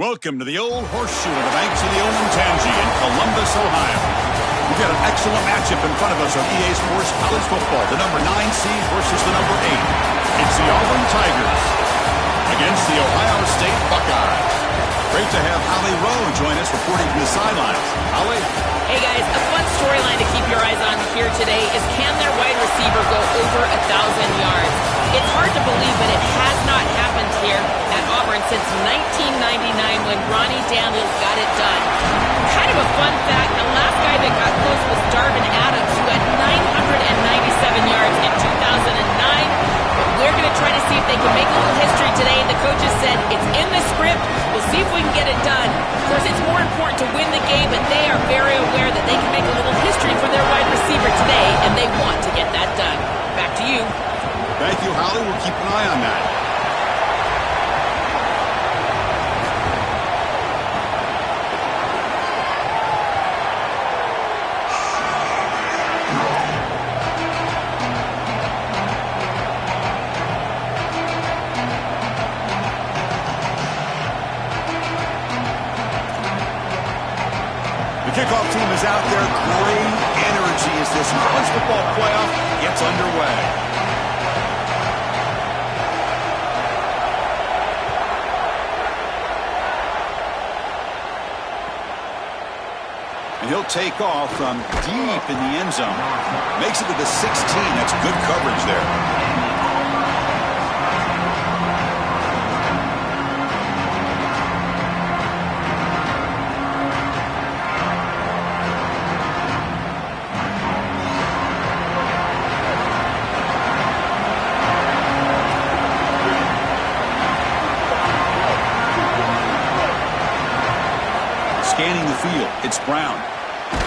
Welcome to the Old Horseshoe on the banks of the Olentangy in Columbus, Ohio. We've got an excellent matchup in front of us on EA Sports College Football. The number 9 seed versus the number 8. It's the Auburn Tigers against the Ohio State Buckeyes. Great to have Holly Rowe join us reporting from the sidelines. Holly? Hey guys, a fun storyline to keep your eyes on here today is, can their wide receiver go over 1,000 yards? It's hard to believe, but it has not happened here at Auburn since 1999 when Ronnie Daniels got it done. Kind of a fun fact, the last guy that got close was Darvin Adams, who had 997 yards in 2009. We're going to try to see if they can make a little history today. The coaches said it's in the script. We'll see if we can get it done. Of course, it's more important to win the game, but they are very aware that they can make a little history for their wide receiver today, and they want to get that done. Back to you. Thank you, Holly. We'll keep an eye on that. The kickoff team is out there. Great energy as this college football playoff gets underway. And he'll take off from deep in the end zone. Makes it to the 16. That's good coverage there. Scanning the field, it's Brown.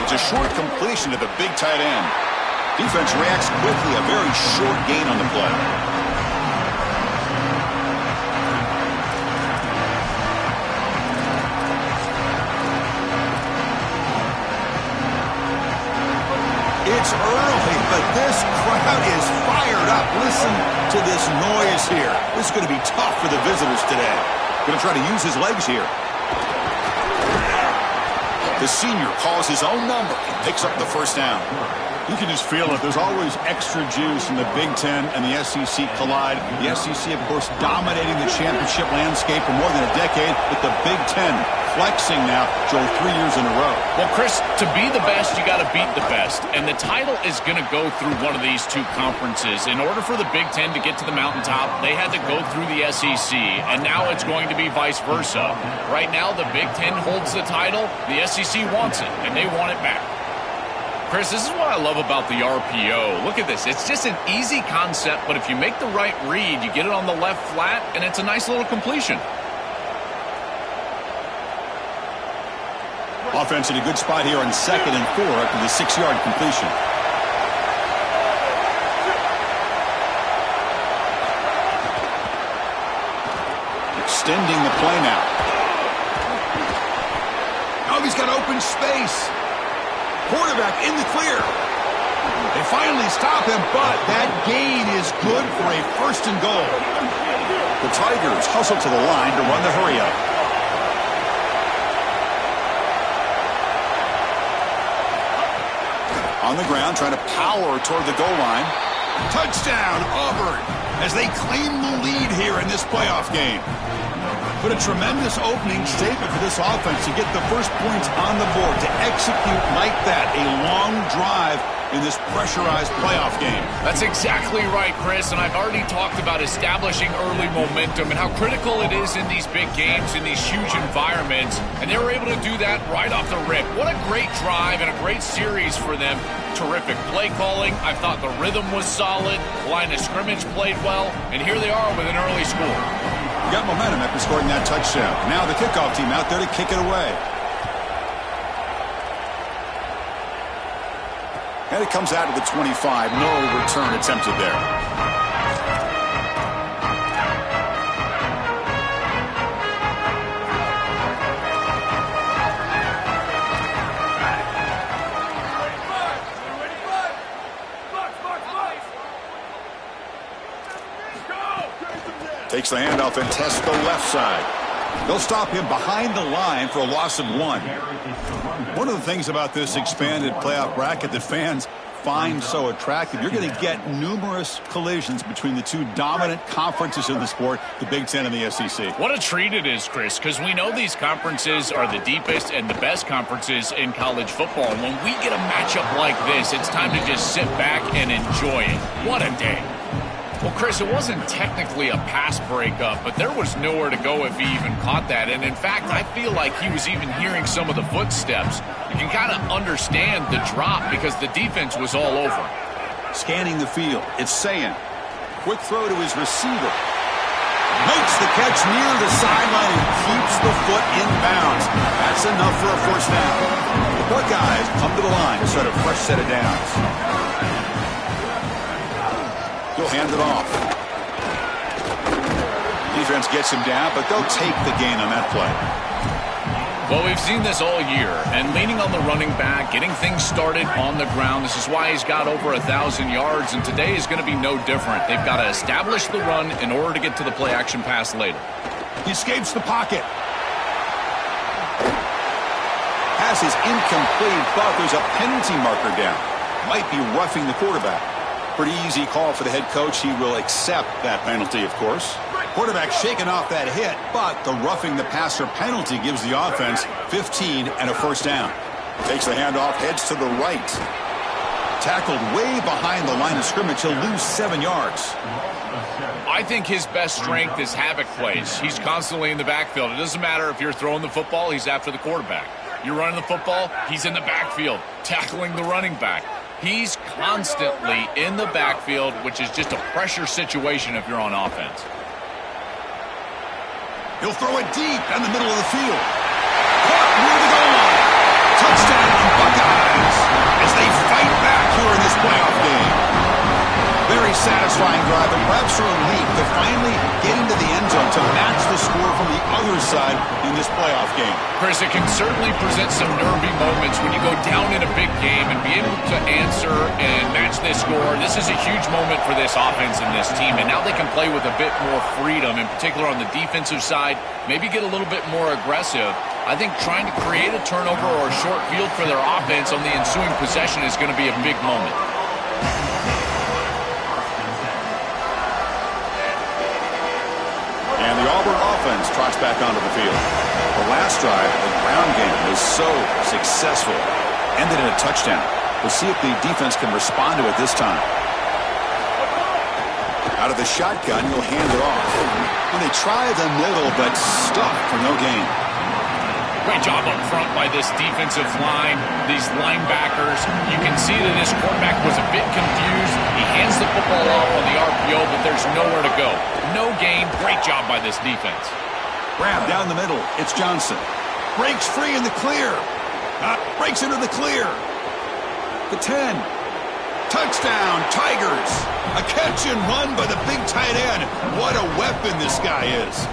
It's a short completion to the big tight end. Defense reacts quickly, a very short gain on the play. It's early, but this crowd is fired up. Listen to this noise here. This is going to be tough for the visitors today. Going to try to use his legs here. The senior calls his own number and picks up the first down. You can just feel it. There's always extra juice in the Big Ten and the SEC collide. The SEC, of course, dominating the championship landscape for more than a decade, but the Big Ten flexing now, Joel, 3 years in a row. Well, Chris, to be the best, you got to beat the best. And the title is going to go through one of these two conferences. In order for the Big Ten to get to the mountaintop, they had to go through the SEC. And now it's going to be vice versa. Right now, the Big Ten holds the title. The SEC wants it, and they want it back. Chris, this is what I love about the RPO. Look at this. It's just an easy concept, but if you make the right read, you get it on the left flat, and it's a nice little completion. Offense in a good spot here on 2nd and 4 after the 6-yard completion. Extending the play now. Oh, he's got open space. Quarterback in the clear. They finally stop him, but that gain is good for a 1st and goal. The Tigers hustle to the line to run the hurry-up. On the ground, trying to power toward the goal line. Touchdown, Auburn, as they claim the lead here in this playoff game. But a tremendous opening statement for this offense to get the first points on the board, to execute like that, a long drive in this pressurized playoff game. That's exactly right, Chris, and I've already talked about establishing early momentum and how critical it is in these big games, in these huge environments, and they were able to do that right off the rip. What a great drive and a great series for them. Terrific play calling. I thought the rhythm was solid. The line of scrimmage played well, and here they are with an early score. Got momentum after scoring that touchdown. Now the kickoff team out there to kick it away. And it comes out to the 25. No return attempted there. Takes the handoff and tests the left side. They'll stop him behind the line for a loss of 1. One of the things about this expanded playoff bracket that fans find so attractive, you're going to get numerous collisions between the two dominant conferences in the sport, the Big Ten and the SEC. What a treat it is, Chris, because we know these conferences are the deepest and the best conferences in college football. And when we get a matchup like this, it's time to just sit back and enjoy it. What a day. Well, Chris, it wasn't technically a pass breakup, but there was nowhere to go if he even caught that. And in fact, I feel like he was even hearing some of the footsteps. You can kind of understand the drop because the defense was all over. Scanning the field, it's Sayin. Quick throw to his receiver. Makes the catch near the sideline and keeps the foot in bounds. That's enough for a first down. The Buckeyes come to the line to start a fresh set of downs. He'll hand it off. Defense gets him down, but they'll take the gain on that play. Well, we've seen this all year, and leaning on the running back, getting things started on the ground. This is why he's got over 1,000 yards, and today is going to be no different. They've got to establish the run in order to get to the play-action pass later. He escapes the pocket. Pass is incomplete, but there's a penalty marker down. Might be roughing the quarterback. Pretty easy call for the head coach. He will accept that penalty, of course. Quarterback shaking off that hit, but the roughing the passer penalty gives the offense 15 and a first down. Takes the handoff, heads to the right. Tackled way behind the line of scrimmage. He'll lose 7 yards. I think his best strength is havoc plays. He's constantly in the backfield. It doesn't matter if you're throwing the football, he's after the quarterback. You're running the football, he's in the backfield, tackling the running back. He's constantly in the backfield, which is just a pressure situation if you're on offense. He'll throw it deep down the middle of the field. Caught near the goal line. Touchdown, Buckeyes, as they fight back here in this playoff game. Very satisfying drive, and perhaps a relief to finally get into the end zone to match the score from the other side in this playoff game. Chris, it can certainly present some nervy moments when you go down in a big game and be able to answer and match this score. This is a huge moment for this offense and this team, and now they can play with a bit more freedom, in particular on the defensive side, maybe get a little bit more aggressive. I think trying to create a turnover or a short field for their offense on the ensuing possession is going to be a big moment. And the Auburn offense trots back onto the field. The last drive, the ground game, was so successful. Ended in a touchdown. We'll see if the defense can respond to it this time. Out of the shotgun, he'll hand it off. And they try the middle, but stuck for no gain. Great job up front by this defensive line, these linebackers. You can see that this quarterback was a bit confused. He hands the football off on the RPO, but there's nowhere to go. No gain. Great job by this defense. Grab down the middle. It's Johnson. Breaks free in the clear. Breaks into the clear. The 10. Touchdown, Tigers. A catch and run by the big tight end. What a weapon this guy is.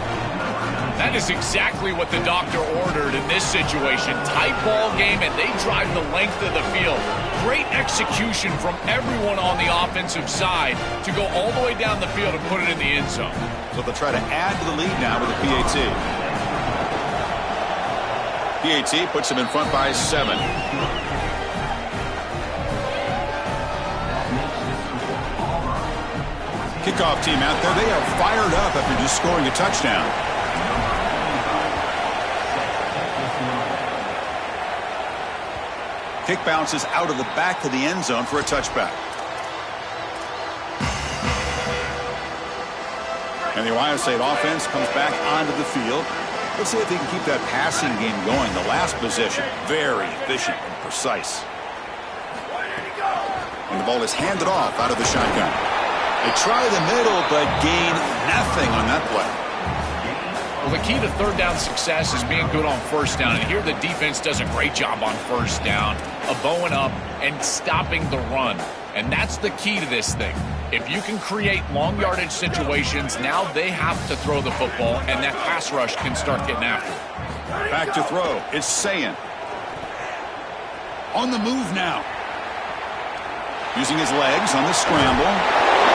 That is exactly what the doctor ordered in this situation. Tight ball game, and they drive the length of the field. Great execution from everyone on the offensive side to go all the way down the field and put it in the end zone. So they'll try to add to the lead now with the PAT. PAT puts them in front by 7. Kickoff team out there. They are fired up after just scoring a touchdown. Kick bounces out of the back of the end zone for a touchback. And the Ohio State offense comes back onto the field. Let's see if they can keep that passing game going. The last possession, very efficient and precise. And the ball is handed off out of the shotgun. They try the middle, but gain nothing on that play. Well, the key to third down success is being good on first down. And here the defense does a great job on first down of bowing up and stopping the run. And that's the key to this thing. If you can create long yardage situations, now they have to throw the football, and that pass rush can start getting after it. Back to throw. It's Sayin. On the move now. Using his legs on the scramble.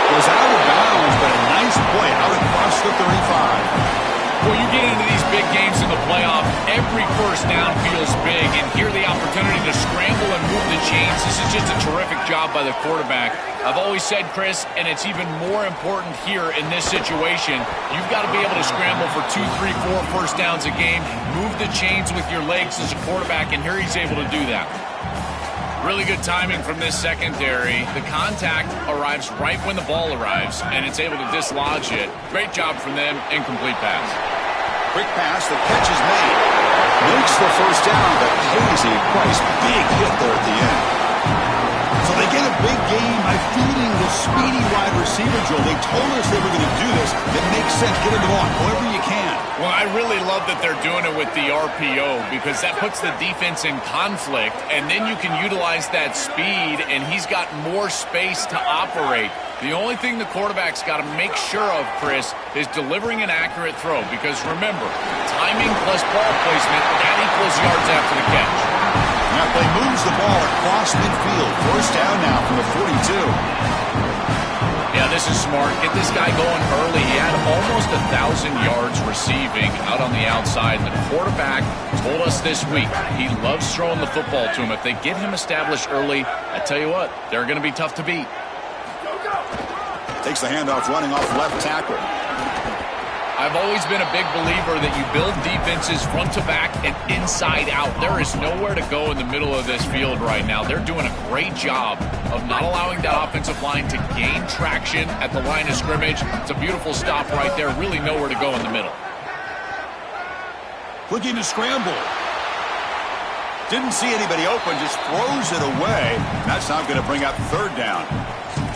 Goes out of bounds, but a nice play out across the 35. Well, you get into these big games in the playoff, every first down feels big, and here the opportunity to scramble and move the chains. This is just a terrific job by the quarterback. I've always said, Chris, and it's even more important here in this situation, you've got to be able to scramble for 2, 3, 4 first downs a game, move the chains with your legs as a quarterback, and here he's able to do that. Really good timing from this secondary. The contact arrives right when the ball arrives, and it's able to dislodge it. Great job from them. Incomplete pass. Quick pass, the catch is made. Makes the first down, but pays a price. Big hit there at the end. So they get a big game by feeding the speedy wide receiver, Joel. They told us they were going to do this. It makes sense. Get them on, however you can. Well, I really love that they're doing it with the RPO because that puts the defense in conflict, and then you can utilize that speed, and he's got more space to operate. The only thing the quarterback's got to make sure of, Chris, is delivering an accurate throw because, remember, timing plus ball placement, that equals yards after the catch. And that play moves the ball across midfield. First down now from the 42. Yeah, this is smart. Get this guy going early. He had almost 1,000 yards receiving out on the outside. And the quarterback told us this week he loves throwing the football to him. If they get him established early, I tell you what, they're going to be tough to beat. Takes the handoff running off left tackle. I've always been a big believer that you build defenses front to back and inside out. There is nowhere to go in the middle of this field right now. They're doing a great job of not allowing that offensive line to gain traction at the line of scrimmage. It's a beautiful stop right there. Really nowhere to go in the middle. Looking to scramble. Didn't see anybody open, just throws it away. That's not going to bring up third down.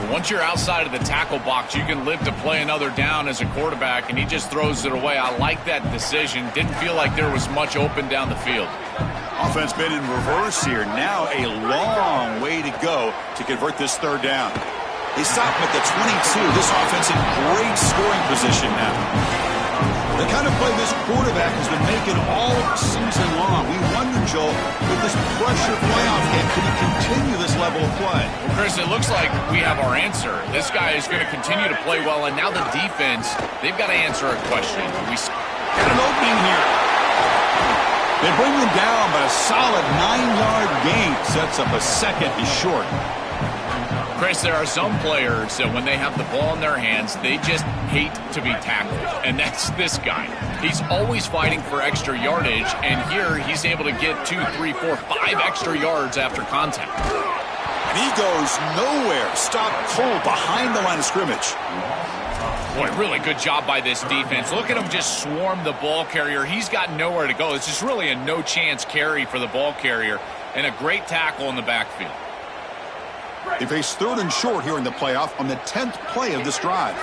Once you're outside of the tackle box, you can live to play another down as a quarterback, and he just throws it away. I like that decision. Didn't feel like there was much open down the field. Offense been in reverse here. Now a long way to go to convert this third down. They stop him at the 22. This offense in great scoring position now. The kind of play this quarterback has been making all season long. We wonder, Joel, with this pressure playoff game, can he continue this level of play? Well, Chris, it looks like we have our answer. This guy is going to continue to play well, and now the defense, they've got to answer a question. We got an opening here. They bring them down, but a solid 9-yard gain sets up a second is short. Chris, there are some players that when they have the ball in their hands, they just hate to be tackled. And that's this guy. He's always fighting for extra yardage, and here he's able to get 2, 3, 4, 5 extra yards after contact. And he goes nowhere. Stopped cold behind the line of scrimmage. Boy, really good job by this defense. Look at him just swarm the ball carrier. He's got nowhere to go. It's just really a no-chance carry for the ball carrier, and a great tackle in the backfield. They face third and short here in the playoff on the 10th play of this drive.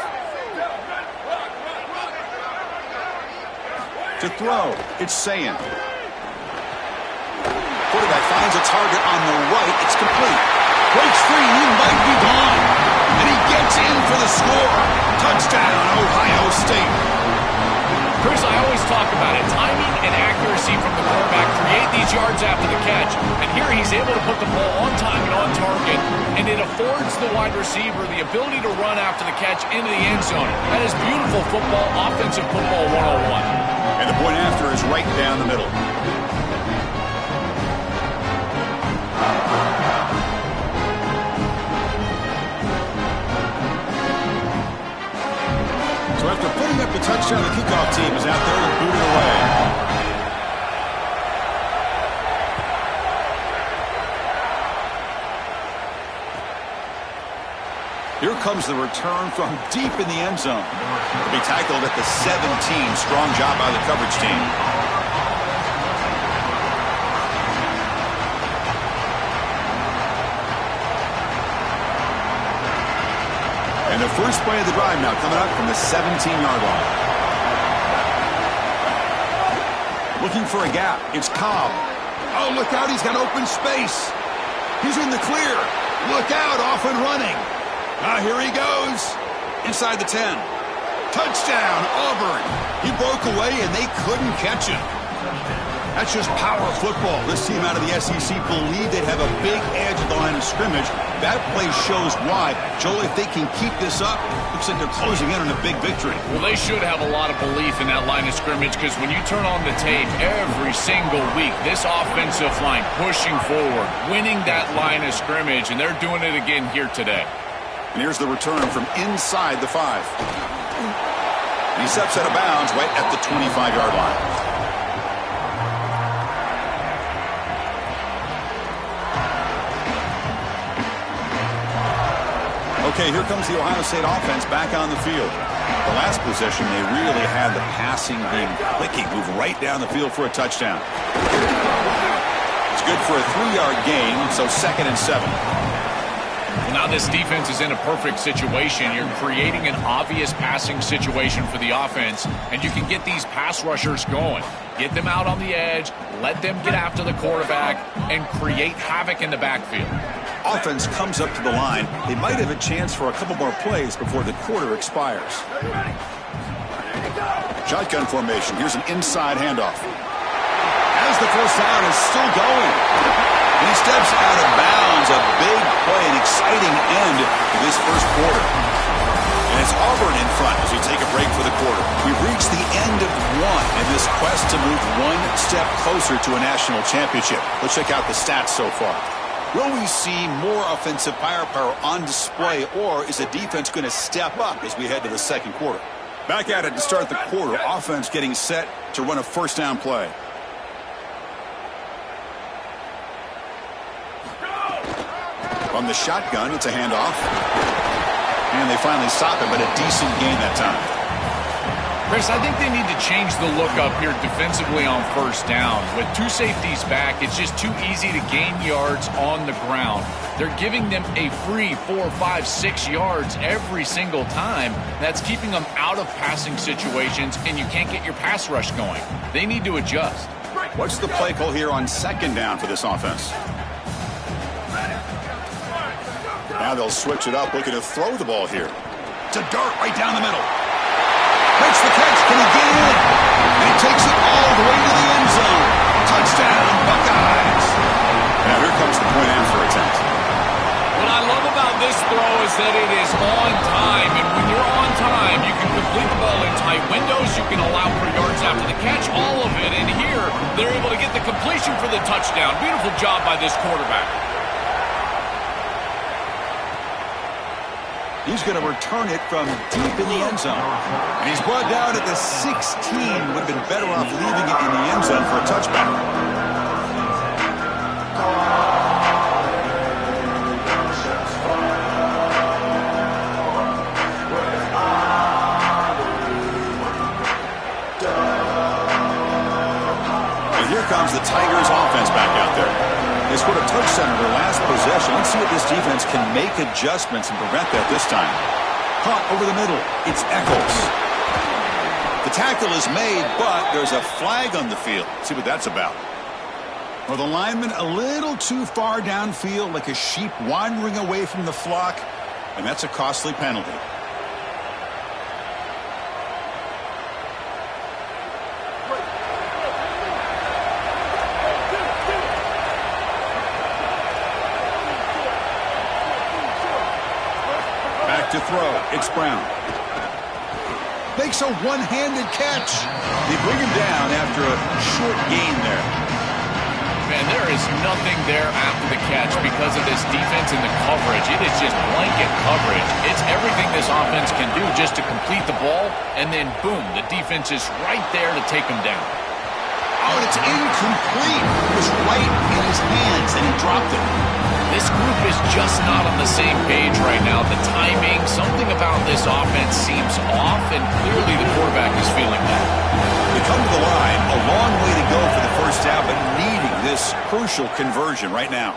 To throw, it's Sayan. Quarterback finds a target on the right. It's complete. Breaks free. He might be gone. And he gets in for the score. Touchdown, Ohio State. Chris, I always talk about it. Timing and accuracy from the quarterback create these yards after the catch. And here he's able to put the ball on time and on target. And it affords the wide receiver the ability to run after the catch into the end zone. That is beautiful football, offensive football 101. And the point after is right down the middle. So after putting up the touchdown, the kickoff team is out there and booted away. Here comes the return from deep in the end zone. He'll be tackled at the 17. Strong job by the coverage team. And the first play of the drive now coming up from the 17-yard line. Looking for a gap. It's Cobb. Oh, look out. He's got open space. He's in the clear. Look out. Off and running. Here he goes. Inside the 10. Touchdown, Auburn. He broke away, and they couldn't catch him. That's just power football. This team out of the SEC believe they'd have a big edge at the line of scrimmage. That play shows why. Joel, if they can keep this up, looks like they're closing in on a big victory. Well, they should have a lot of belief in that line of scrimmage because when you turn on the tape every single week, this offensive line pushing forward, winning that line of scrimmage, and they're doing it again here today. And here's the return from inside the 5. And he steps out of bounds right at the 25-yard line. Okay, here comes the Ohio State offense back on the field. The last possession, they really had the passing game clicking, move right down the field for a touchdown. It's good for a 3-yard gain, so 2nd and 7. Well, now this defense is in a perfect situation. You're creating an obvious passing situation for the offense, and you can get these pass rushers going. Get them out on the edge, let them get after the quarterback, and create havoc in the backfield. Offense comes up to the line. They might have a chance for a couple more plays before the quarter expires. Shotgun formation. Here's an inside handoff. As the first down is still going. And he steps out of bounds. A big play, an exciting end to this first quarter. And it's Auburn in front as we take a break for the quarter. We've reached the end of one in this quest to move one step closer to a national championship. Let's check out the stats so far. Will we see more offensive firepower on display, or is the defense going to step up as we head to the second quarter? Back at it to start the quarter. Offense getting set to run a first down play. From the shotgun, it's a handoff. And they finally stop it, but a decent gain that time. Chris, I think they need to change the look up here defensively on first down. With 2 safeties back, it's just too easy to gain yards on the ground. They're giving them a free 4, 5, 6 yards every single time. That's keeping them out of passing situations, and you can't get your pass rush going. They need to adjust. What's the play call here on second down for this offense? Now they'll switch it up, looking to throw the ball here. It's a dart right down the middle. Makes the catch. Can he get in? And he takes it all the way to the end zone. Touchdown, Buckeyes. Now here comes the point after attempt. What I love about this throw is that it is on time. And when you're on time, you can complete the ball in tight windows. You can allow for yards after the catch, all of it. And here, they're able to get the completion for the touchdown. Beautiful job by this quarterback. He's going to return it from deep in the end zone. And he's brought down at the 16. Would have been better off leaving it in the end zone for a touchback. And here comes the Tigers offense back out there. They scored a touchdown in their last possession. Let's see if this defense can make adjustments and prevent that this time. Caught over the middle. It's Eccles. The tackle is made, but there's a flag on the field. Let's see what that's about. Well, the lineman a little too far downfield, like a sheep wandering away from the flock, and that's a costly penalty. To throw. It's Brown. Makes a one-handed catch. They bring him down after a short gain there. Man, there is nothing there after the catch because of this defense and the coverage. It is just blanket coverage. It's everything this offense can do just to complete the ball, and then, boom, the defense is right there to take him down. Oh, and it's incomplete. It was right in his hands, and he dropped it. This group is just not on the same page right now. The timing, something about this offense seems off, and clearly the quarterback is feeling that. They come to the line, a long way to go for the first down, but needing this crucial conversion right now.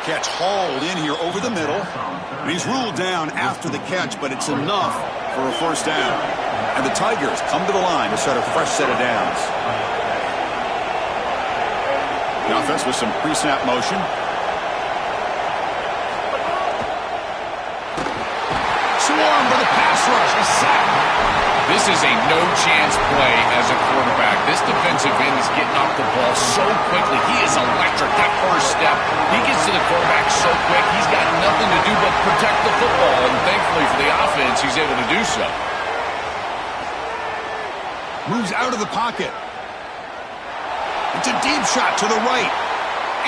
Catch hauled in here over the middle. And he's ruled down after the catch, but it's enough for a first down. And the Tigers come to the line to start a fresh set of downs. The offense with some pre-snap motion. Swarm for the pass rush. A sack. This is a no-chance play as a quarterback. This defensive end is getting off the ball so quickly. He is electric. That first step, he gets to the quarterback so quick, he's got nothing to do but protect the football. And thankfully for the offense, he's able to do so. Moves out of the pocket. It's a deep shot to the right.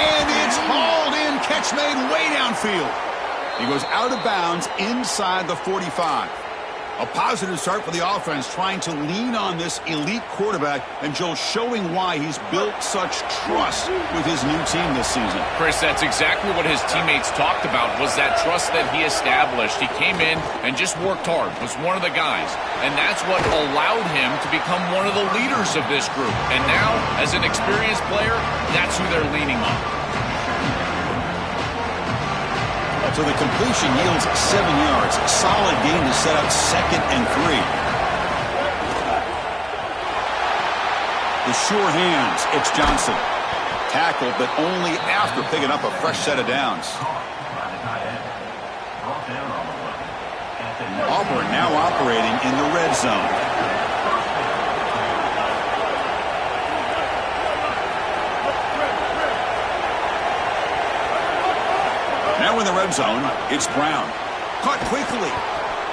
And it's hauled in. Catch made way downfield. He goes out of bounds inside the 45. A positive start for the offense, trying to lean on this elite quarterback, and Joe showing why he's built such trust with his new team this season. Chris, that's exactly what his teammates talked about, was that trust that he established. He came in and just worked hard, was one of the guys, and that's what allowed him to become one of the leaders of this group. And now, as an experienced player, that's who they're leaning on. So the completion yields 7 yards. Solid gain to set up 2nd and 3. The sure hands. It's Johnson. Tackled, but only after picking up a fresh set of downs. Auburn now operating in the red zone. Now in the red zone, it's Brown. Caught quickly.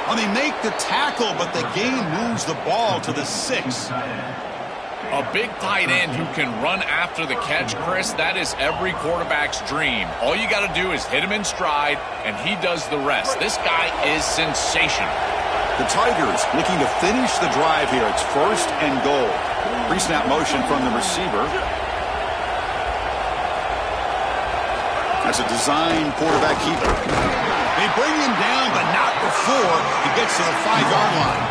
Well, they make the tackle, but the gain moves the ball to the 6. A big tight end who can run after the catch, Chris, that is every quarterback's dream. All you got to do is hit him in stride, and he does the rest. This guy is sensational. The Tigers looking to finish the drive here. It's 1st and goal. Pre-snap motion from the receiver. That's a design quarterback keeper. They bring him down, but not before he gets to the 5-yard line.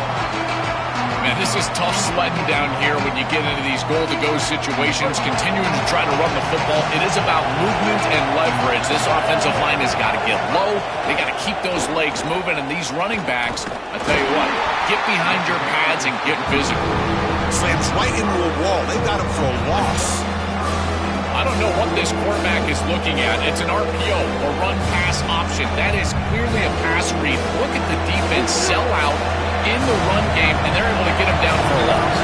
Man, this is tough sledding down here when you get into these goal-to-go situations, continuing to try to run the football. It is about movement and leverage. This offensive line has got to get low. They got to keep those legs moving, and these running backs, I tell you what, get behind your pads and get physical. Slams right into a wall. They got him for a loss. I don't know what this quarterback is looking at. It's an RPO, or run-pass option. That is clearly a pass read. Look at the defense sell out in the run game, and they're able to get him down for a loss.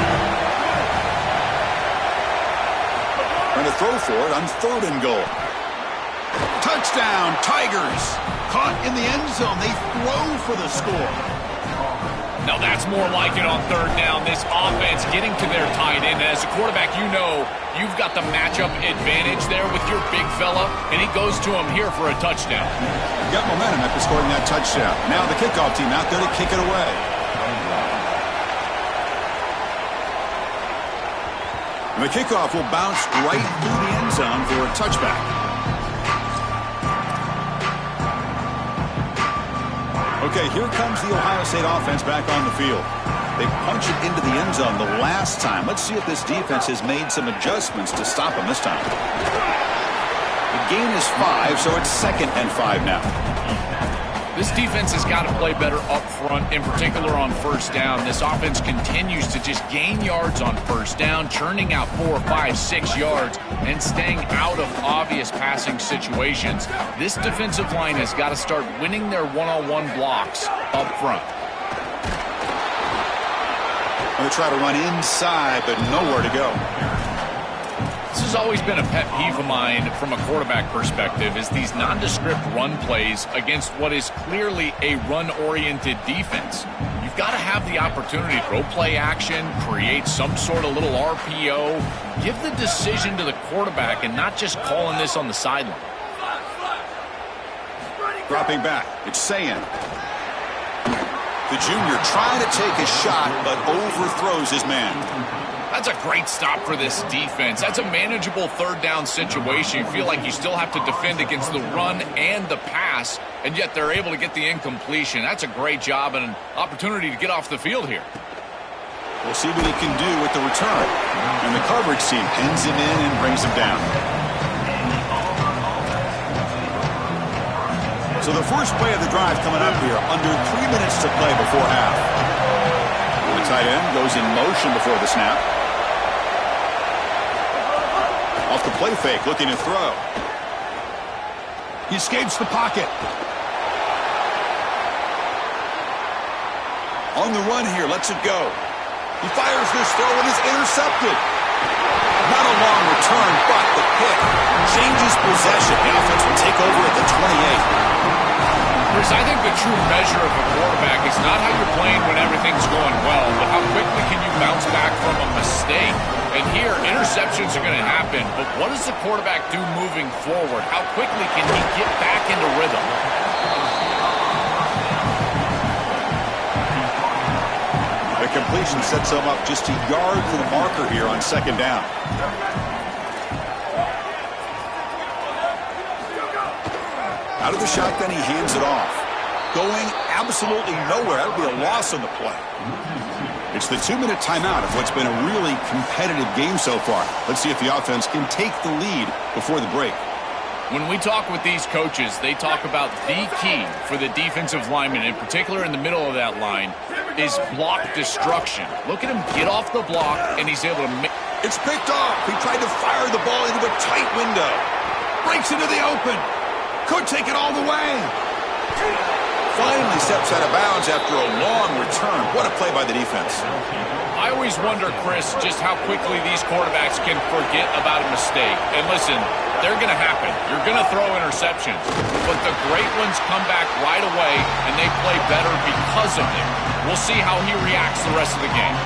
Trying to throw for it on 3rd and goal. Touchdown, Tigers. Caught in the end zone. They throw for the score. Now that's more like it on 3rd down. This offense getting to their tight end. As a quarterback, you know you've got the matchup advantage there with your big fella, and he goes to him here for a touchdown. Got momentum after scoring that touchdown. Now the kickoff team out there to kick it away. And the kickoff will bounce right through the end zone for a touchback. Okay, here comes the Ohio State offense back on the field. They punch it into the end zone the last time. Let's see if this defense has made some adjustments to stop them this time. The gain is 5, so it's 2nd and 5 now. This defense has got to play better up front, in particular on 1st down. This offense continues to just gain yards on 1st down, churning out 4, 5, 6 yards, and staying out of obvious passing situations. This defensive line has got to start winning their one-on-one blocks up front. They try to run inside, but nowhere to go. This has always been a pet peeve of mine from a quarterback perspective, is these nondescript run plays against what is clearly a run-oriented defense. You've got to have the opportunity to throw play action, create some sort of little RPO, give the decision to the quarterback and not just calling this on the sideline. Dropping back, it's Sayin. The junior trying to take a shot, but overthrows his man. That's a great stop for this defense. That's a manageable 3rd down situation. You feel like you still have to defend against the run and the pass, and yet they're able to get the incompletion. That's a great job and an opportunity to get off the field here. We'll see what he can do with the return. And the coverage team pins him in and brings him down. So the first play of the drive coming up here, under 3 minutes to play before half. The tight end goes in motion before the snap. Off the play fake, looking to throw. He escapes the pocket. On the run here, lets it go. He fires this throw and is intercepted. Not a long return, but the pick changes possession. The offense will take over at the 28. Chris, I think the true measure of a quarterback is not how you're playing when everything's going well, but how quickly can you bounce back from a mistake. And here, interceptions are going to happen, but what does the quarterback do moving forward? How quickly can he get back into rhythm? The completion sets him up just a yard from the marker here on second down. Out of the shotgun, he hands it off. Going absolutely nowhere. That'll be a loss on the play. It's the 2-minute timeout of what's been a really competitive game so far. Let's see if the offense can take the lead before the break. When we talk with these coaches, they talk about the key for the defensive lineman, in particular in the middle of that line, is block destruction. Look at him get off the block, and he's able to make... It's picked off. He tried to fire the ball into a tight window. Breaks into the open. Could take it all the way. Finally steps out of bounds after a long return. What a play by the defense. I always wonder, Chris, just how quickly these quarterbacks can forget about a mistake. And listen, they're going to happen. You're going to throw interceptions. But the great ones come back right away, and they play better because of it. We'll see how he reacts the rest of the game.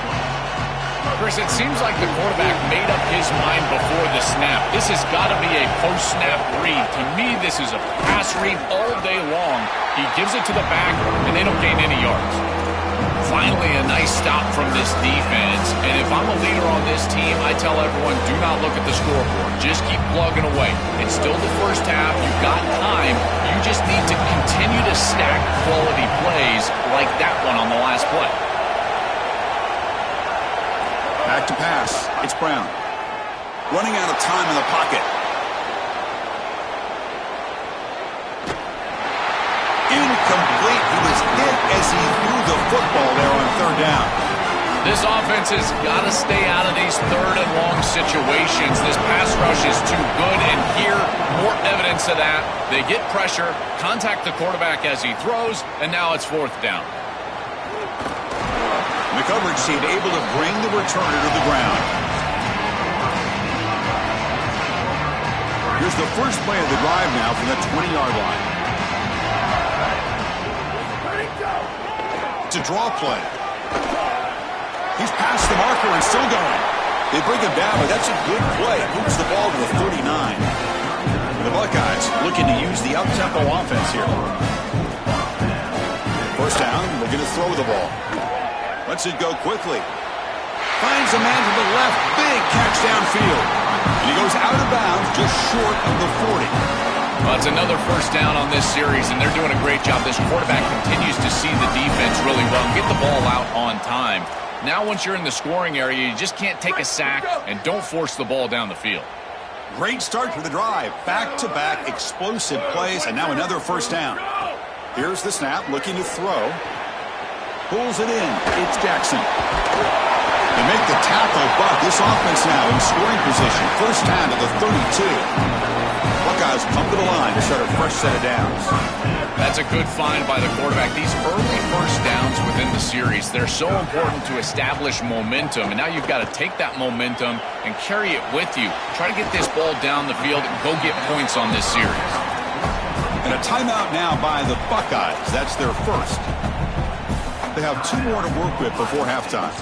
Chris, it seems like the quarterback made up his mind before the snap. This has got to be a post-snap read. To me, this is a pass read all day long. He gives it to the back, and they don't gain any yards. Finally, a nice stop from this defense. And if I'm a leader on this team, I tell everyone, do not look at the scoreboard. Just keep plugging away. It's still the first half. You've got time. You just need to continue to stack quality plays like that one on the last play. Back to pass. It's Brown. Running out of time in the pocket. Incomplete. He was hit as he threw the football there on third down. This offense has got to stay out of these third and long situations. This pass rush is too good, and here, more evidence of that. They get pressure, contact the quarterback as he throws, and now it's fourth down. The coverage team able to bring the returner to the ground. Here's the first play of the drive now from the 20-yard line. It's a draw play. He's past the marker and still going. They bring him down, but that's a good play. Moves the ball to the 39. The Buckeyes looking to use the up-tempo offense here. First down, looking to throw the ball. Lets it go quickly. Finds a man to the left. Big catch downfield. And he goes out of bounds just short of the 40. Well, it's another first down on this series, and they're doing a great job. This quarterback continues to see the defense really well and get the ball out on time. Now once you're in the scoring area, you just can't take a sack and don't force the ball down the field. Great start to the drive. Back-to-back explosive plays, and now another first down. Here's the snap, looking to throw. Pulls it in. It's Jackson. They make the tackle, but this offense now in scoring position. First down to the 32. Buckeyes come to the line to start a fresh set of downs. That's a good find by the quarterback. These early first downs within the series, they're so important to establish momentum. And now you've got to take that momentum and carry it with you. Try to get this ball down the field and go get points on this series. And a timeout now by the Buckeyes. That's their first. They have 2 more to work with before halftime.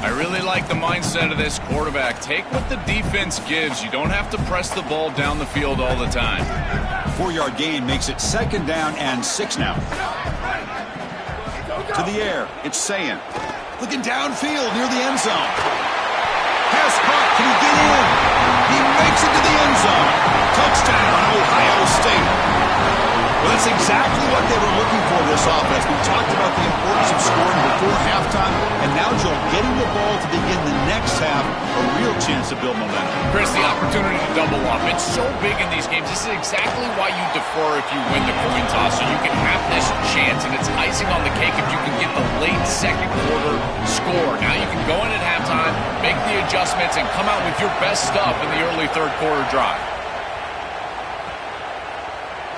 I really like the mindset of this quarterback. Take what the defense gives. You don't have to press the ball down the field all the time. 4-yard gain makes it second down and 6 now. To the air, it's Sayin. Looking downfield near the end zone. Pass caught. Can he get in? He makes it to the end zone. Touchdown, Ohio State. Well, that's exactly what they were looking for this offense. We talked about the importance of scoring before halftime, and now, Joel, getting the ball to begin the next half, a real chance to build momentum. Chris, the opportunity to double up. It's so big in these games. This is exactly why you defer if you win the coin toss, so you can have this chance, and it's icing on the cake if you can get the late second quarter score. Now you can go in at halftime, make the adjustments, and come out with your best stuff in the early third quarter drive.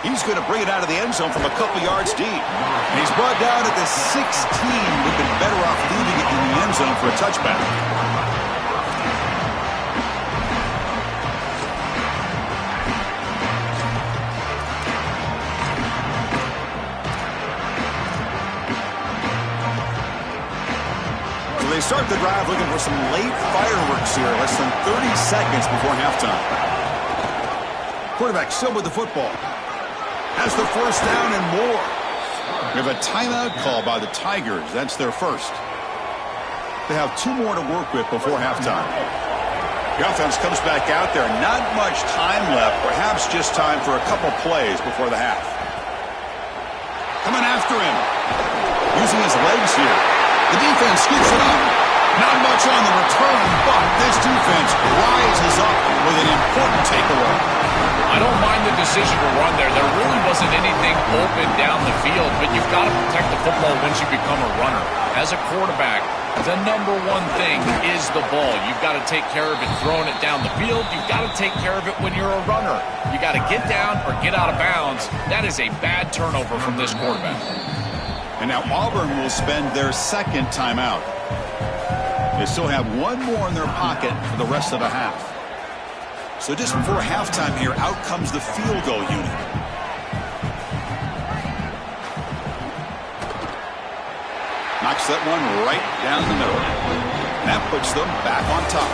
He's going to bring it out of the end zone from a couple yards deep. And he's brought down at the 16. We've been better off leaving it in the end zone for a touchback. They start the drive looking for some late fireworks here, less than 30 seconds before halftime. Quarterback still with the football. Has the first down and more. We have a timeout call by the Tigers. That's their first. They have 2 more to work with before halftime. The offense comes back out there. Not much time left. Perhaps just time for a couple plays before the half. Coming after him. Using his legs here. The defense scoops it up. Not much on the return, but this defense rises up with an important takeaway. I don't mind the decision to run there. There really wasn't anything open down the field, but you've got to protect the football once you become a runner. As a quarterback, the number one thing is the ball. You've got to take care of it throwing it down the field. You've got to take care of it when you're a runner. You got to get down or get out of bounds. That is a bad turnover from this quarterback. And now Auburn will spend their second timeout. They still have 1 more in their pocket for the rest of the half. So just before halftime here, out comes the field goal unit. Knocks that one right down the middle. And that puts them back on top.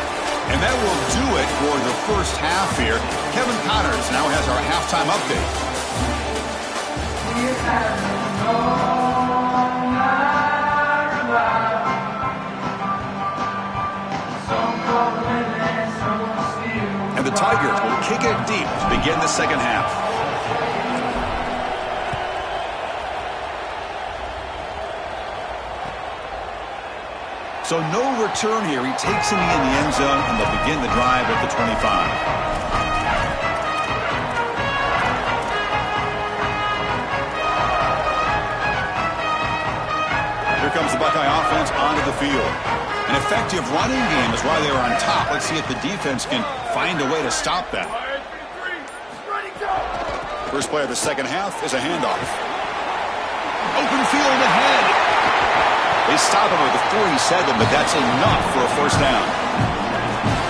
And that will do it for the first half here. Kevin Connors now has our halftime update. And the Tigers will kick it deep to begin the second half. So no return here. He takes it in the end zone, and they'll begin the drive at the 25. Here comes the Buckeye offense onto the field. An effective running game is why they were on top. Let's see if the defense can find a way to stop that. First play of the second half is a handoff. Open field ahead. They stop him at the 47, but that's enough for a first down.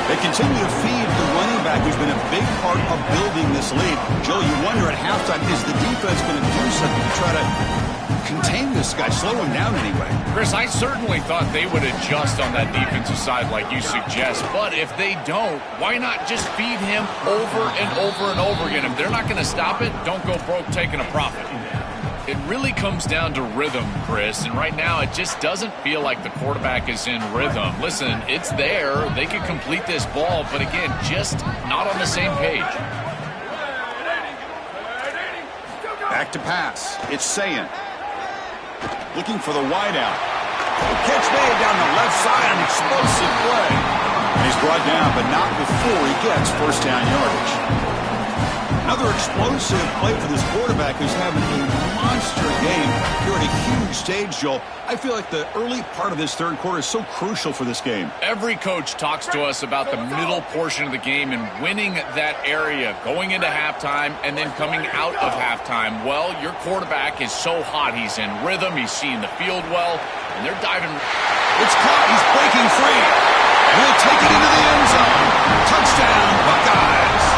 They continue to feed the running back, who's been a big part of building this lead. Joe, you wonder at halftime, is the defense going to do something to try to contain this guy, slow him down anyway? Chris, I certainly thought they would adjust on that defensive side like you suggest, but if they don't, why not just feed him over and over and over again? If they're not going to stop it, don't go broke taking a profit. It really comes down to rhythm, Chris, and right now it just doesn't feel like the quarterback is in rhythm. Listen, it's there. They could complete this ball, but again, just not on the same page. Back to pass. It's Sayin. Looking for the wideout. Catch made down the left side, an explosive play. And he's brought down, but not before he gets first down yardage. Another explosive play for this quarterback who's having a monster game here at a huge stage, Joel. I feel like the early part of this third quarter is so crucial for this game. Every coach talks to us about the middle portion of the game and winning that area, going into halftime and then coming out of halftime. Well, your quarterback is so hot. He's in rhythm. He's seeing the field well, and they're diving. It's caught. He's breaking free. He'll take it into the end zone. Touchdown, Buckeyes.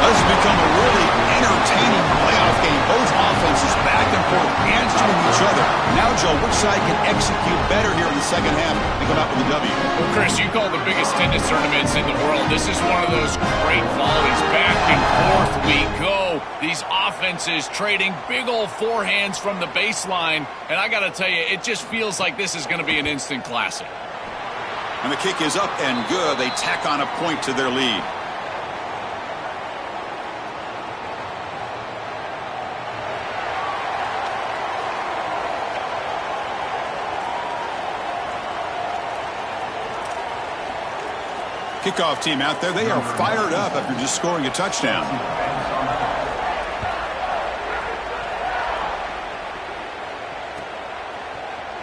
This has become a really entertaining playoff game. Both offenses back and forth, answering each other. Now, Joe, which side can execute better here in the second half and come out with a W? Well, Chris, you call the biggest tennis tournaments in the world. This is one of those great volleys. Back and forth we go. These offenses trading big old forehands from the baseline. And I got to tell you, it just feels like this is going to be an instant classic. And the kick is up and good. They tack on a point to their lead. Kickoff team out there. They are fired up after just scoring a touchdown.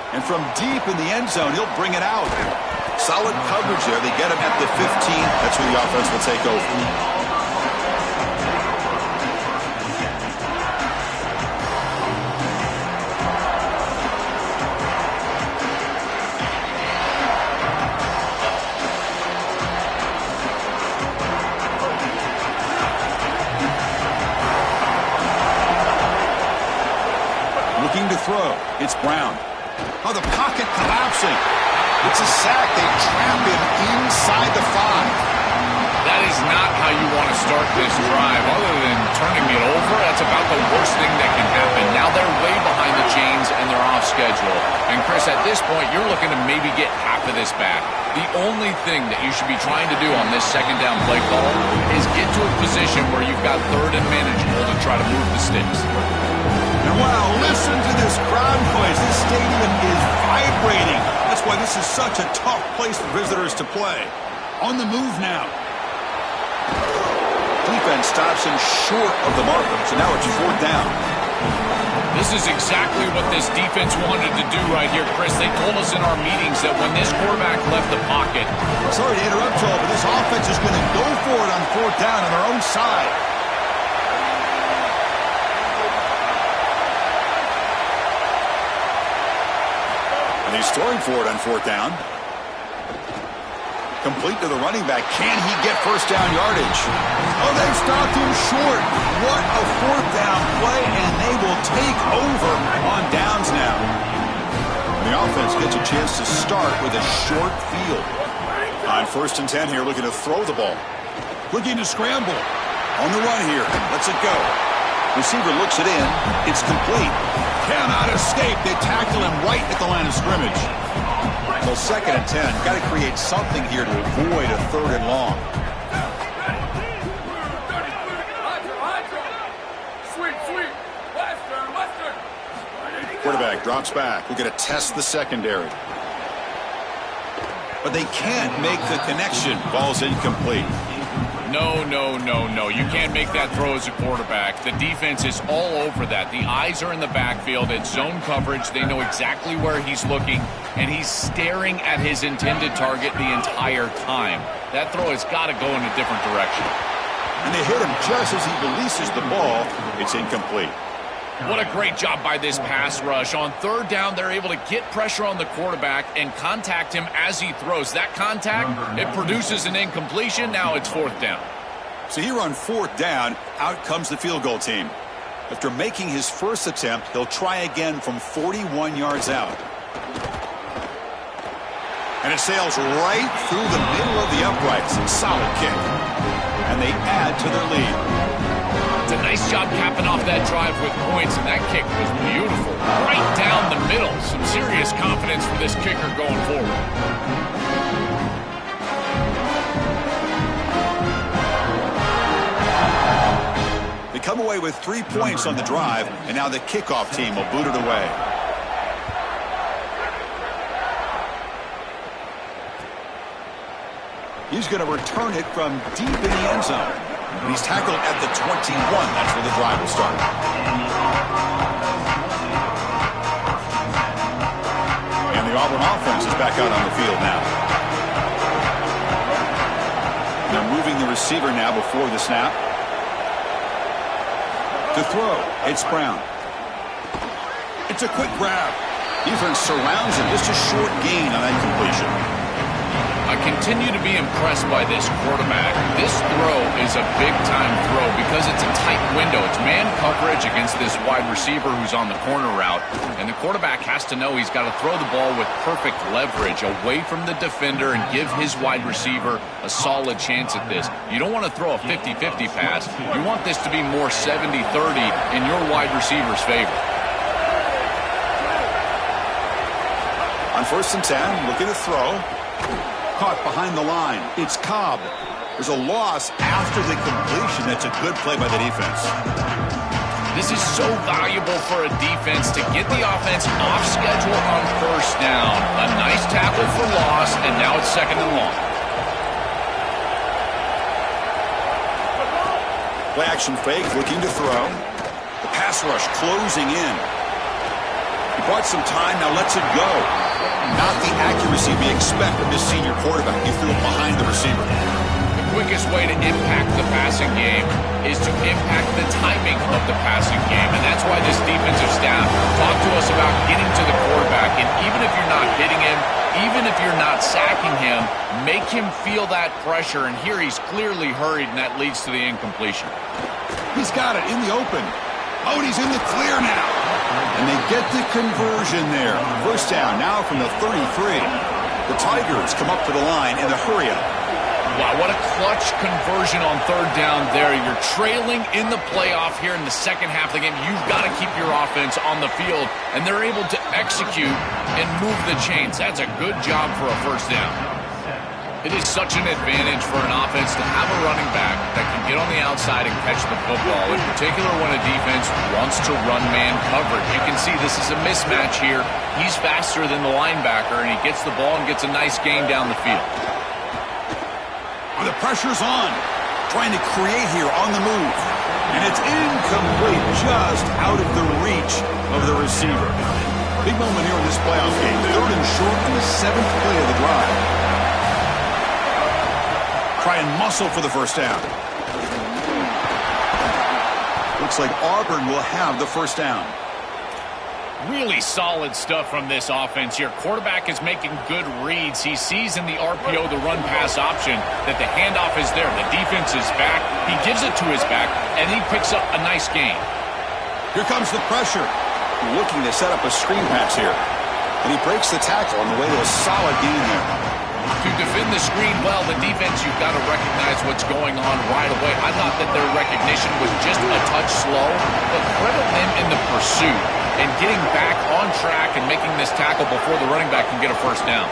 And from deep in the end zone, he'll bring it out. Solid coverage there. They get him at the 15. That's where the offense will take over. Looking to throw. It's Brown. Oh, the pocket collapsing. It's a sack. They trap him inside the 5. That is not how you want to start this drive. Other than turning it over, that's about the worst thing that can happen. Now they're way behind the chains and they're off schedule. And Chris, at this point, you're looking to maybe get half of this back. The only thing that you should be trying to do on this second down play call is get to a position where you've got third and manageable to try to move the sticks. And wow, listen to this crowd noise. This stadium is vibrating. That's why this is such a tough place for visitors to play. On the move now. Defense stops him short of the marker, so now it's 4th down. This is exactly what this defense wanted to do right here, Chris. They told us in our meetings that when this quarterback left the pocket... Sorry to interrupt, Joel, but this offense is going to go for it on 4th down on their own side. And he's throwing for it on 4th down. Complete to the running back. Can he get first down yardage? Oh, they've stopped him short. What a 4th down play, and they will take over on downs now. And the offense gets a chance to start with a short field. On 1st and 10 here, looking to throw the ball. Looking to scramble. On the run here. Lets it go. Receiver looks it in. It's complete. Cannot escape. They tackle him right at the line of scrimmage. So 2nd and 10. Got to create something here to avoid a 3rd and long. Quarterback drops back. We're going to test the secondary. But they can't make the connection. Ball's incomplete. No, no, no, no. You can't make that throw as a quarterback. The defense is all over that. The eyes are in the backfield. It's zone coverage. They know exactly where he's looking, and he's staring at his intended target the entire time. That throw has got to go in a different direction. And they hit him just as he releases the ball. It's incomplete. What a great job by this pass rush. On 3rd down, they're able to get pressure on the quarterback and contact him as he throws. That contact, it produces an incompletion. Now it's 4th down. So here on 4th down, out comes the field goal team. After making his first attempt, he'll try again from 41 yards out. And it sails right through the middle of the uprights. Solid kick. And they add to their lead. It's a nice job capping off that drive with points, and that kick was beautiful. Right down the middle. Some serious confidence for this kicker going forward. They come away with 3 points on the drive, and now the kickoff team will boot it away. He's going to return it from deep in the end zone. And he's tackled at the 21. That's where the drive will start. And the Auburn offense is back out on the field now. They're moving the receiver now before the snap. To throw, it's Brown. It's a quick grab. Defense surrounds him. Just a short gain on that completion. I continue to be impressed by this quarterback. This throw is a big-time throw because it's a tight window. It's man coverage against this wide receiver who's on the corner route. And the quarterback has to know he's got to throw the ball with perfect leverage away from the defender and give his wide receiver a solid chance at this. You don't want to throw a 50-50 pass. You want this to be more 70-30 in your wide receiver's favor. On 1st and 10, looking to throw. Caught behind the line. It's Cobb. There's a loss after the completion. That's a good play by the defense. This is so valuable for a defense to get the offense off schedule on 1st down. A nice tackle for loss, and now it's 2nd and long. Play action fake, looking to throw. The pass rush closing in. He bought some time, now lets it go. Not the accuracy we expect from this senior quarterback. He threw it behind the receiver. The quickest way to impact the passing game is to impact the timing of the passing game. And that's why this defensive staff talked to us about getting to the quarterback. And even if you're not hitting him, even if you're not sacking him, make him feel that pressure. And here he's clearly hurried, and that leads to the incompletion. He's got it in the open. Oh, and he's in the clear now. And they get the conversion there. First down now from the 33. The Tigers come up to the line in the hurry-up. Wow, what a clutch conversion on third down there. You're trailing in the playoff here in the second half of the game. You've got to keep your offense on the field, and they're able to execute and move the chains. That's a good job for a first down. It is such an advantage for an offense to have a running back that can get on the outside and catch the football, in particular when a defense wants to run man coverage. You can see this is a mismatch here. He's faster than the linebacker, and he gets the ball and gets a nice gain down the field. The pressure's on. Trying to create here on the move. And it's incomplete, just out of the reach of the receiver. Big moment here in this playoff game. Third and short in the 7th play of the drive. Try and muscle for the first down. Looks like Auburn will have the first down. Really solid stuff from this offense here. Quarterback is making good reads. He sees in the RPO the run-pass option that the handoff is there. The defense is back. He gives it to his back, and he picks up a nice gain. Here comes the pressure. Looking to set up a screen pass here. And he breaks the tackle on the way to a solid gain there. To defend the screen well, the defense, you've got to recognize what's going on right away. I thought that their recognition was just a touch slow, but credit them in the pursuit and getting back on track and making this tackle before the running back can get a first down.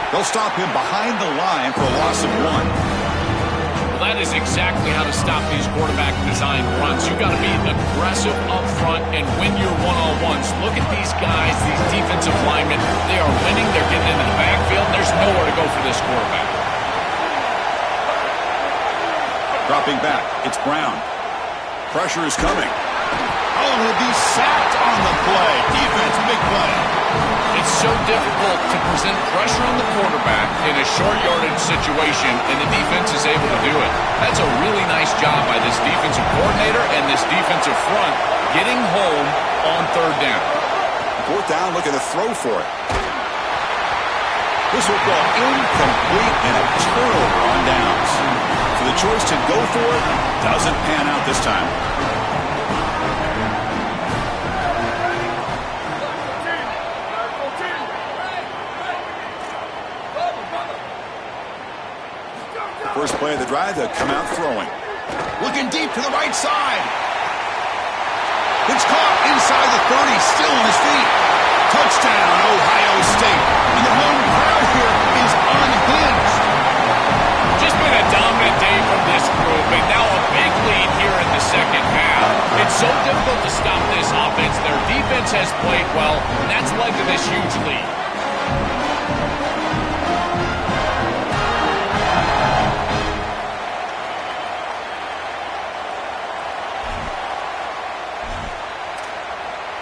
They'll stop him behind the line for a loss of 1. Well, that is exactly how to stop these quarterback-designed runs. You've got to be aggressive up front and win your one-on-ones. Look at these guys, these defensive linemen. They are winning. They're getting into the backfield. There's nowhere to go for this quarterback. Dropping back, it's Brown. Pressure is coming. Oh, he'll be sacked on the play. Defense, big play. It's so difficult to present pressure on the quarterback in a short yardage situation, and the defense is able to do it. That's a really nice job by this defensive coordinator and this defensive front getting home on third down. Fourth down, looking to throw for it. This will go incomplete and a turnover on downs. So the choice to go for it doesn't pan out this time. First play of the drive, they'll come out throwing. Looking deep to the right side. It's caught inside the 30, still on his feet. Touchdown, Ohio State. And the home crowd here is unhinged. Just been a dominant day from this group, and now a big lead here in the second half. It's so difficult to stop this offense. Their defense has played well, and that's led to this huge lead.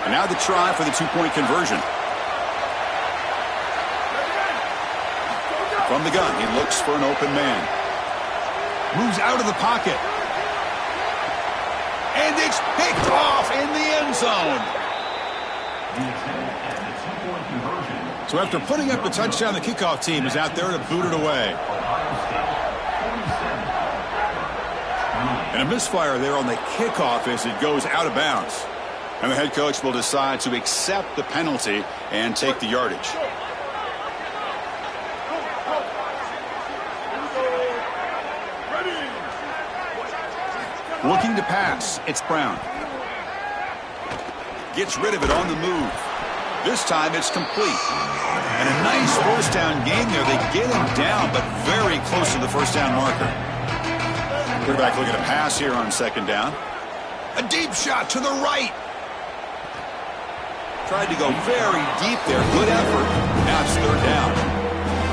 And now the try for the two-point conversion. From the gun, he looks for an open man. Moves out of the pocket. And it's picked off in the end zone. So after putting up the touchdown, the kickoff team is out there to boot it away. And a misfire there on the kickoff as it goes out of bounds. And the head coach will decide to accept the penalty and take the yardage. Looking to pass, it's Brown. Gets rid of it on the move. This time it's complete. And a nice first down game there. They get him down, but very close to the first down marker. Quarterback looking to pass here on second down. A deep shot to the right. Tried to go very deep there. Good effort. Now it's third down.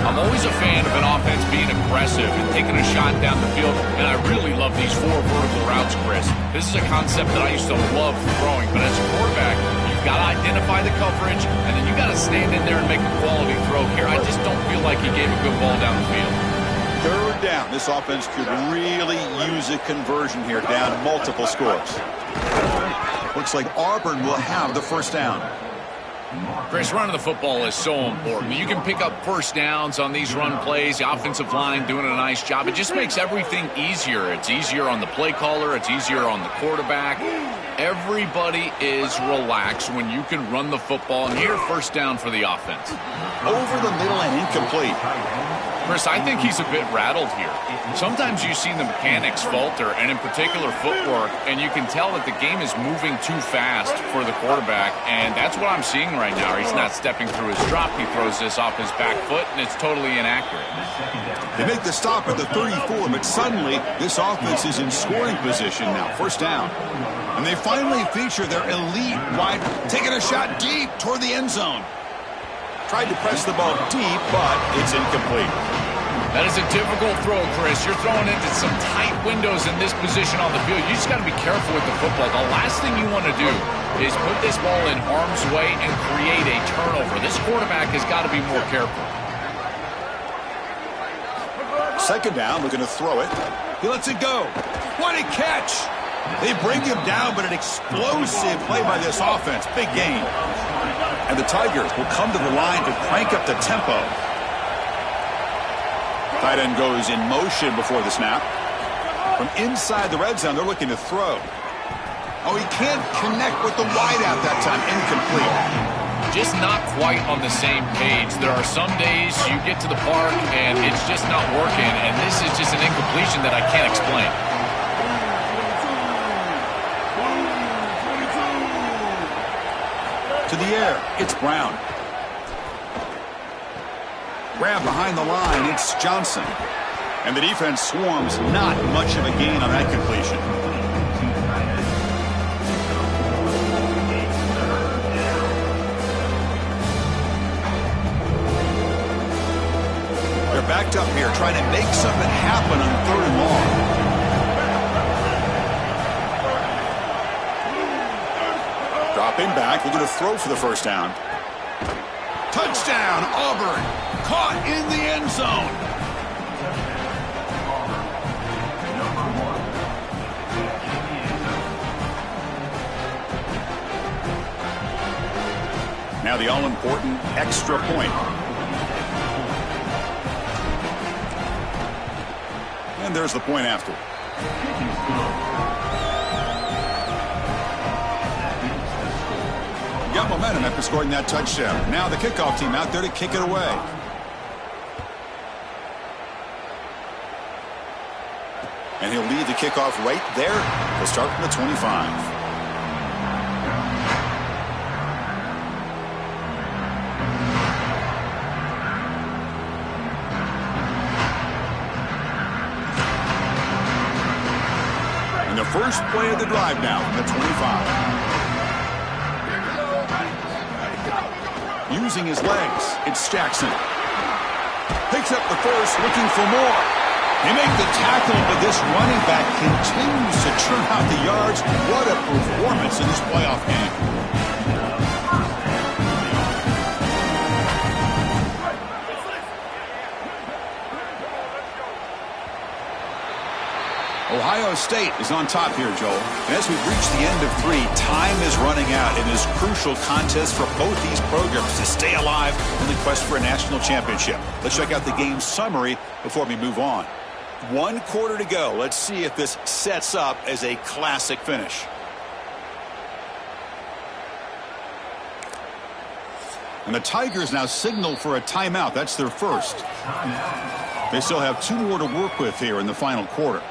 I'm always a fan of an offense being aggressive and taking a shot down the field, and I really love these 4 vertical routes, Chris. This is a concept that I used to love throwing, but as a quarterback, you've got to identify the coverage, and then you've got to stand in there and make a quality throw here. I just don't feel like he gave a good ball down the field. Third down. This offense could really use a conversion here, down multiple scores. Looks like Auburn will have the first down. Chris, running the football is so important. You can pick up first downs on these run plays. The offensive line doing a nice job. It just makes everything easier. It's easier on the play caller. It's easier on the quarterback. Everybody is relaxed when you can run the football near first down for the offense. Over the middle and incomplete. Chris, I think he's a bit rattled here. Sometimes you see the mechanics falter, and in particular footwork, and you can tell that the game is moving too fast for the quarterback, and that's what I'm seeing right now. He's not stepping through his drop. He throws this off his back foot, and it's totally inaccurate. They make the stop at the 34, but suddenly this offense is in scoring position now. First down. And they finally feature their elite wide, taking a shot deep toward the end zone. Tried to press the ball deep, but it's incomplete. That is a difficult throw, Chris. You're throwing into some tight windows in this position on the field. You just got to be careful with the football. The last thing you want to do is put this ball in harm's way and create a turnover. This quarterback has got to be more careful. Second down, looking to throw it. He lets it go. What a catch! They bring him down, but an explosive play by this offense. Big gain. And the Tigers will come to the line to crank up the tempo. Tight end goes in motion before the snap. From inside the red zone, they're looking to throw. Oh, he can't connect with the wideout that time. Incomplete. Just not quite on the same page. There are some days you get to the park and it's just not working, and this is just an incompletion that I can't explain. To the air, it's Brown. Grab behind the line, it's Johnson. And the defense swarms, not much of a gain on that completion. They're backed up here, trying to make something happen on 3rd and long. Dropping back, looking to throw for the first down. Touchdown, Auburn. Caught in the end zone. Now the all-important extra point. And there's the point after. Got momentum after scoring that touchdown. Now the kickoff team out there to kick it away. And he'll lead the kickoff right there. He'll start from the 25. And the first play of the drive now from the 25. Using his legs, it's Jackson. Picks up the first, looking for more. They make the tackle, but this running back continues to churn out the yards. What a performance in this playoff game. Ohio State is on top here, Joel. And as we've reached the end of 3, time is running out in this crucial contest for both these programs to stay alive in the quest for a national championship. Let's check out the game summary before we move on. 1 quarter to go. Let's see if this sets up as a classic finish. And the Tigers now signal for a timeout. That's their first. They still have 2 more to work with here in the final quarter.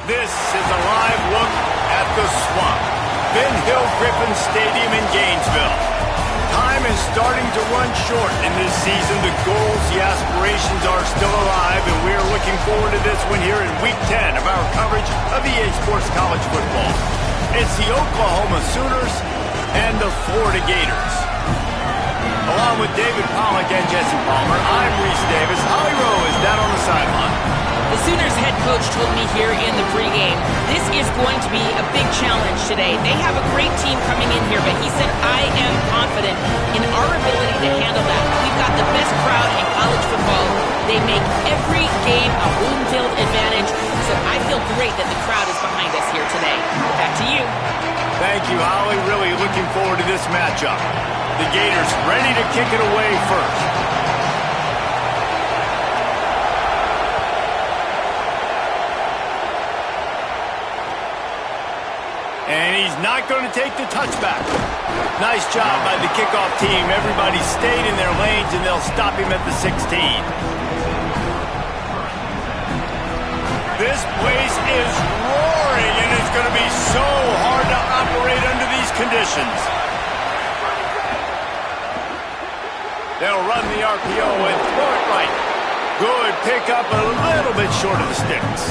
This is a live look at the Swamp, Ben Hill Griffin Stadium in Gainesville. Time is starting to run short in this season. The goals, the aspirations are still alive, and we are looking forward to this one here in Week 10 of our coverage of EA Sports College Football. It's the Oklahoma Sooners and the Florida Gators. Along with David Pollack and Jesse Palmer, I'm Reese Davis. Holly Rowe is down on the sideline. The Sooners head coach told me here in the pregame, this is going to be a big challenge today. They have a great team coming in here, but he said, I am confident in our ability to handle that. We've got the best crowd in college football. They make every game a home field advantage. So I feel great that the crowd is behind us here today. Back to you. Thank you, Holly. Really looking forward to this matchup. The Gators ready to kick it away first. And he's not going to take the touchback. Nice job by the kickoff team. Everybody stayed in their lanes, and they'll stop him at the 16. This place is roaring, and it's going to be so hard to operate under these conditions. They'll run the RPO and throw it right. Good pickup, a little bit short of the sticks.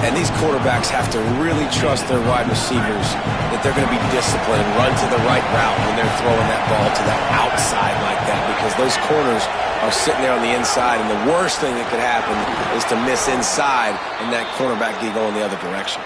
And these quarterbacks have to really trust their wide receivers that they're going to be disciplined and run to the right route when they're throwing that ball to the outside like that, because those corners are sitting there on the inside, and the worst thing that could happen is to miss inside and that cornerback get going the other direction.